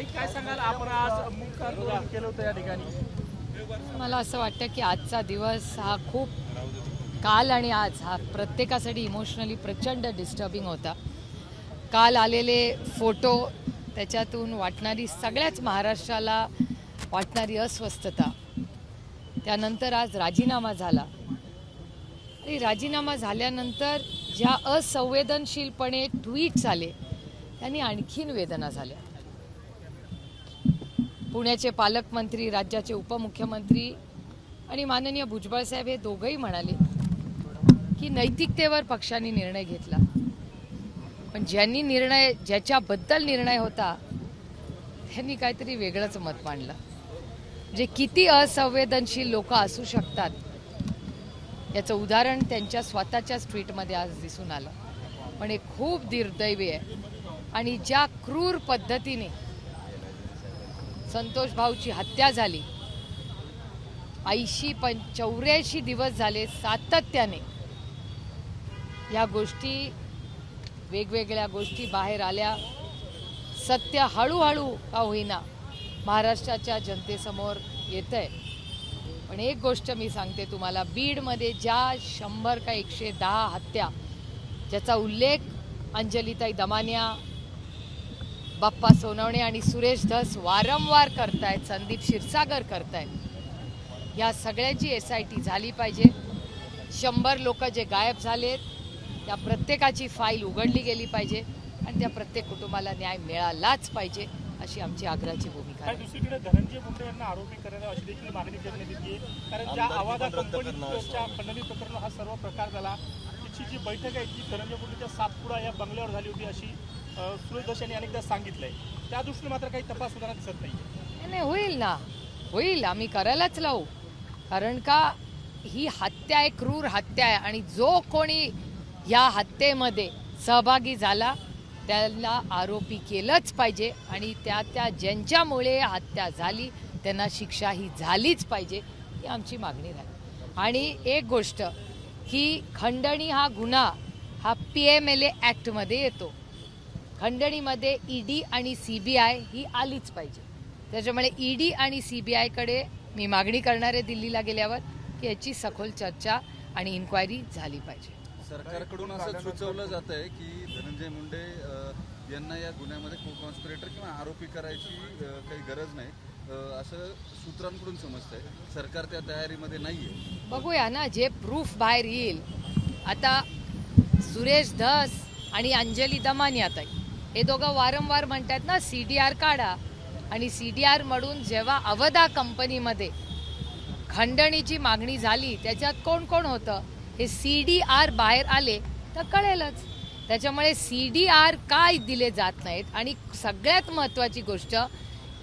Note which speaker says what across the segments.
Speaker 1: ताई काय सांगाल, आपण आज मुख आंदोलन केलं होतं या ठिकाणी?
Speaker 2: मला असं वाटतं की आजचा दिवस हा खूप काल आणि आज हा प्रत्येकासाठी इमोशनली प्रचंड डिस्टर्बिंग होता. काल आलेले फोटो, त्याच्यातून वाटणारी सगळ्याच महाराष्ट्राला वाटणारी अस्वस्थता, त्यानंतर आज राजीनामा झाला आणि राजीनामा झाल्यानंतर ज्या असंवेदनशीलपणे ट्विट्स आले त्यांनी आणखीन वेदना झाल्या. पुण्याचे पालकमंत्री, राज्याचे उपमुख्यमंत्री आणि माननीय भुजबळ साहेब हे दोघंही म्हणाले की नैतिकतेवर पक्षाने निर्णय घेतला, पण ज्याच्याबद्दल निर्णय होता त्यांनी काहीतरी वेगळंच मत मांडलं. जे किती असंवेदनशील लोक असू शकतात याचं उदाहरण त्यांच्या स्वतःच्याच ट्विटमध्ये आज दिसून आलं. पण हे खूप दुर्दैवी आहे. आणि ज्या क्रूर पद्धतीने संतोष भाऊची हत्या झाली, 84 दिवस झाले सातत्याने या गोष्टी, वेगवेगळ्या गोष्टी बाहेर आल्या. सत्य हळूहळू का होईना महाराष्ट्राच्या जनतेसमोर येतंय. पण एक गोष्ट मी सांगते तुम्हाला, बीडमध्ये ज्या 100 का 110 हत्या, ज्याचा उल्लेख अंजलीताई दमानिया, बाप्पा सोनवणे आणि सुरेश धस वारंवार करतायत, संदीप क्षीरसागर करतायत, या सगळ्याची SIT झाली पाहिजे. 100 लोक जे गायब झालेत त्या प्रत्येकाची फाईल उघडली गेली पाहिजे आणि त्या प्रत्येक कुटुंबाला न्याय मिळालाच पाहिजे, अशी आमची आग्रहाची भूमिका आहे.
Speaker 1: दुसरीकडे धनंजय मुंडे यांना आरोपी करण्यात अशी देखील मागणी करण्यात येते, कारण ज्या आवाजा कंपनीच्या खंडणी प्रकरण हा सर्व प्रकार झाला, तिची जी बैठक आहे ती धनंजय मुंडेच्या सातपुडा या बंगल्यावर झाली होती अशी सुरेश धस यांनी अनेकदा सांगितलंय. त्या दृष्टीने मात्र काही तपास होताना दिसत नाही.
Speaker 2: नाही, होईल ना, होईल, आम्ही करायलाच लावू. कारण का ही हत्या आहे, क्रूर हत्या आहे आणि जो कोणी या हत्येमध्ये सहभागी झाला त्याला आरोपी केलंच पाहिजे आणि त्या ज्यांच्यामुळे हत्या झाली त्यांना शिक्षा ही झालीच पाहिजे, ही आमची मागणी राहील. आणि एक गोष्ट की खंडणी हा गुन्हा हा PMLA ॲक्टमध्ये येतो. खंडणीमध्ये ED आणि CBI ही आलीच पाहिजे. त्याच्यामुळे ED आणि CBIकडे मी मागणी करणारे दिल्लीला गेल्यावर की याची सखोल चर्चा आणि इन्क्वायरी झाली पाहिजे.
Speaker 3: सरकारकडून असं सुचवलं जात आहे की धनंजय मुंडे यांना या गुन्ह्यामध्ये को कॉन्स्पिरेटर किंवा आरोपी करायची काही गरज नाही, असं सूत्रांकडून समजतंय. सरकार त्या तयारीमध्ये नाहीये.
Speaker 2: बघूया ना, जे प्रूफ बाहेर येईल. आता सुरेश धस आणि अंजली दमानिया ताई हे दोघं वारंवार म्हणतात ना CDR काढा, आणि CDR म्हणून जेव्हा अवधा कंपनीमध्ये खंडणीची मागणी झाली त्याच्यात कोण कोण होतं हे CDR बाहेर आले तर कळेलच. त्याच्यामुळे CDR काय दिले जात नाहीत आणि सगळ्यात महत्त्वाची गोष्ट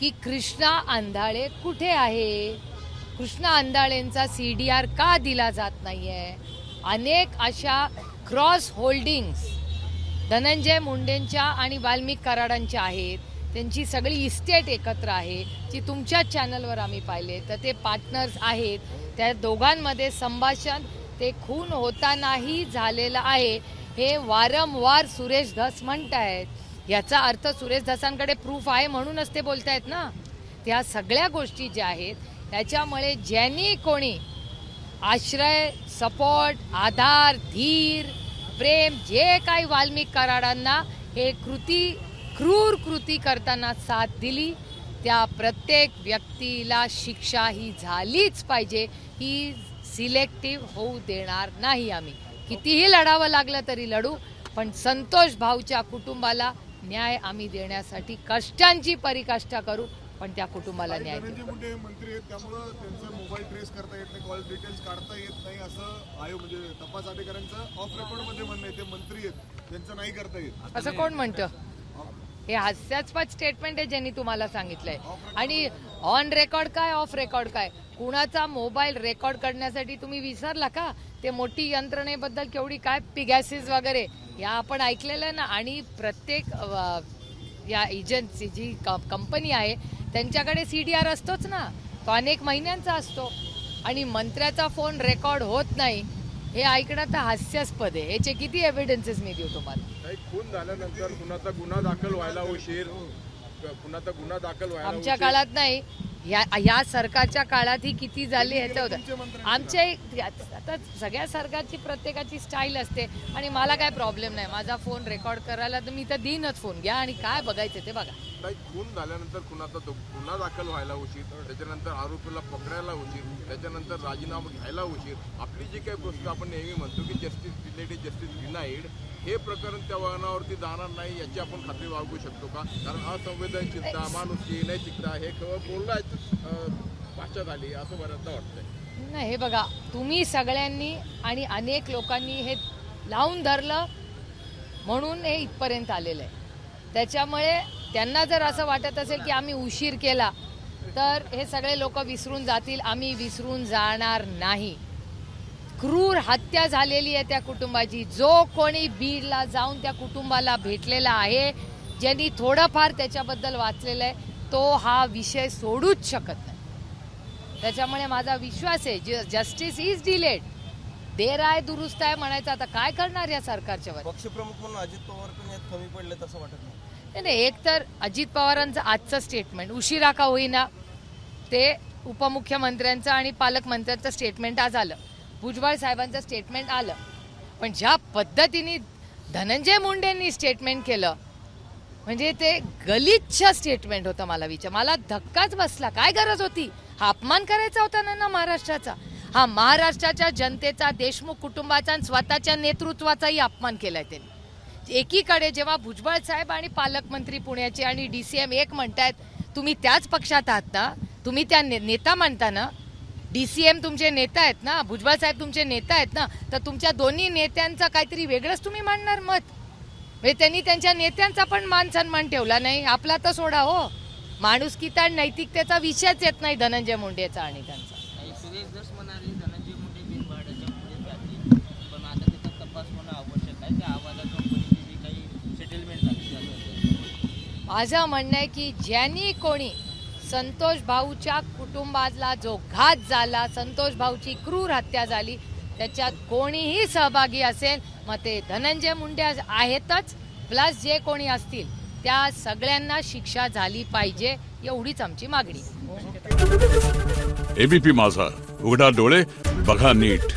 Speaker 2: की कृष्णा आंधळे कुठे आहे, कृष्णा आंधळेंचा CDR का दिला जात नाही आहे. अनेक अशा क्रॉस होल्डिंग्स धनंजय मुंडेंच्या आणि वाल्मिक कराडांच्या आहेत. त्यांची सगळी इस्टेट एकत्र आहे, जी तुमच्याच चॅनलवर आम्ही पाहिले. तर ते पार्टनर्स आहेत, त्या दोघांमध्ये संभाषण ते खून होतानाही झालेलं आहे हे वारंवार सुरेश धस म्हणतायत. याचा अर्थ सुरेश धसांकडे प्रूफ आहे म्हणूनच ते बोलतायत ना. त्या सगळ्या गोष्टी ज्या आहेत त्याच्यामुळे ज्यांनी कोणी आश्रय, सपोर्ट, आधार, धीर, प्रेम जे काही वाल्मिक कराडांना हे क्रूर कृती करताना साथ दिली त्या प्रत्येक व्यक्तीला शिक्षा ही झालीच पाहिजे. ही सिलेक्टिव्ह होऊ देणार नाही. आम्ही कितीही लढावं लागलं तरी लढू, पण संतोष भाऊच्या कुटुंबाला न्याय आम्ही देण्यासाठी कष्टांची पराकाष्ठा करू, पण त्या कुटुंबाला न्याय देऊ.
Speaker 4: धनंजय मुंडे मंत्री आहेत त्यामुळे त्यांचा मोबाईल ट्रेस करता येत नाही, कॉल डिटेल्स काढता येत नाही असं आयोग म्हणजे तपास अधिकाऱ्यांचं ऑफ रेकॉर्ड मध्ये म्हणणं आहे. ते मंत्री आहेत त्यांचं नाही करता येत
Speaker 2: असं कोण म्हणतं? हे हास्यास्पद स्टेटमेंट आहे ज्यांनी तुम्हाला सांगितलंय. आणि ऑन रेकॉर्ड काय, ऑफ रेकॉर्ड काय? कुणाचा मोबाईल रेकॉर्ड करण्यासाठी तुम्ही विसरला का? ते मोठी यंत्रणेबद्दल केवढी काय पिगॅसिस वगैरे या आपण ऐकलेलं ना. आणि प्रत्येक या एजन्सी जी कंपनी आहे त्यांच्याकडे CDR असतोच ना, तो अनेक महिन्यांचा असतो. आणि मंत्र्याचा फोन रेकॉर्ड होत नाही हे ऐकणं तर हास्यास्पद आहे. याचे किती एव्हिडन्सेस मी देऊ तुम्हाला?
Speaker 4: खून झाल्यानंतर कुणाचा गुन्हा दाखल व्हायला उशीर,
Speaker 5: पुन्हा तर गुन्हा दाखल व्हायला
Speaker 2: आमच्या
Speaker 5: उशीर.
Speaker 2: काळात नाही, या सरकारच्या काळात ही किती झाली ह्याचं होतं. आमच्या आता सगळ्या सरकारची प्रत्येकाची स्टाईल असते आणि मला काय प्रॉब्लेम नाही. माझा फोन रेकॉर्ड करायला तर मी तर देईनच फोन, घ्या आणि काय बघायचं ते बघा.
Speaker 5: नाही, खून झाल्यानंतर कुणाचा गुन्हा दाखल व्हायला उशीर, त्याच्यानंतर आरोपीला पकडायला उशीर, त्याच्यानंतर राजीनामा घ्यायला उशीर. आपली जी काही गोष्ट आपण नेहमी म्हणतो की justice delayed is justice denied, हे प्रकरण त्या वळणावरती जाणार नाही याची आपण खात्री बाळगू शकतो का? कारण असंवेदनशीलता, माणुसकी, नैतिकता हे केवळ बोलण्याची भाषा झाली असं बऱ्याचदा वाटतंय.
Speaker 2: नाही, हे बघा, तुम्ही सगळ्यांनी आणि अनेक लोकांनी हे लावून धरलं म्हणून हे इथपर्यंत आलेलं आहे. त्याच्यामुळे त्यांना जर असं वाटत असेल की आम्ही उशीर केला तर हे सगळे लोक विसरून जातील. आम्ही विसरून जाणार नाही. क्रूर हत्या झालेली आहे त्या कुटुंबाची. जो कोणी बीडला जाऊन त्या कुटुंबाला भेटलेला आहे, ज्यांनी थोडंफार त्याच्याबद्दल वाचलेलं आहे, तो हा विषय सोडूच शकत नाही. त्याच्यामुळे माझा विश्वास आहे जस्टिस इज डिलेड. देर आहे दुरुस्त आहे म्हणायचं, आता काय करणार या सरकारच्या वर.
Speaker 6: पक्षप्रमुख म्हणून अजित पवार पण यात कमी पडले तसं वाटत नाही.
Speaker 2: नाही, एक तर अजित पवारांचं आजचं स्टेटमेंट उशिरा का होईना ते उपमुख्यमंत्र्यांचं आणि पालकमंत्र्यांचं स्टेटमेंट आज आलं, भुजबळ साहेबांचं स्टेटमेंट आलं, पण ज्या पद्धतीने धनंजय मुंडेंनी स्टेटमेंट केलं म्हणजे ते गलिच्छ स्टेटमेंट होतं. मला धक्काच बसला. काय गरज होती? हा अपमान करायचा होता ना महाराष्ट्राचा. हा महाराष्ट्राच्या जनतेचा, देशमुख कुटुंबाचा आणि स्वतःच्या नेतृत्वाचाही अपमान केलाय त्यांनी. एकीकडे जेव्हा भुजबळ साहेब आणि पालकमंत्री पुण्याचे आणि DCM एक म्हणतायत, तुम्ही त्याच पक्षात आहात ना, तुम्ही त्या नेता म्हणता ना, DCM तुमचे नेता आहेत ना, भुजबळ साहेब तुमचे नेता आहेत ना, तर तुमच्या दोन्ही नेत्यांचा काहीतरी वेगळंच तुम्ही मांडणार मत. म्हणजे त्यांनी त्यांच्या नेत्यांचा पण मान सन्मान ठेवला नाही. आपला तर सोडा हो, माणुसकीता आणि नैतिकतेचा विषयच येत नाही धनंजय मुंडेचा आणि त्यांचा.
Speaker 7: सुरेश धस म्हणाले धनंजय मुंडे बिनभाड्याच्या पुढे जातील, पण आता त्याचा तपास होणं आवश्यक आहे. त्या आवाजा कंपनीची जी काही सेटलमेंट झाली.
Speaker 2: माझं म्हणणं आहे की ज्यांनी कोणी संतोष भाऊच्या कुटुंबाला जो घात झाला, संतोष भाऊची क्रूर हत्या झाली, त्याच्यात कोणीही सहभागी असेल, मग ते धनंजय मुंडे आहेतच, प्लस जे कोणी असतील त्या सगळ्यांना शिक्षा झाली पाहिजे, एवढीच आमची मागणी.
Speaker 8: ABP माझा, उघडा डोळे बघा नीट.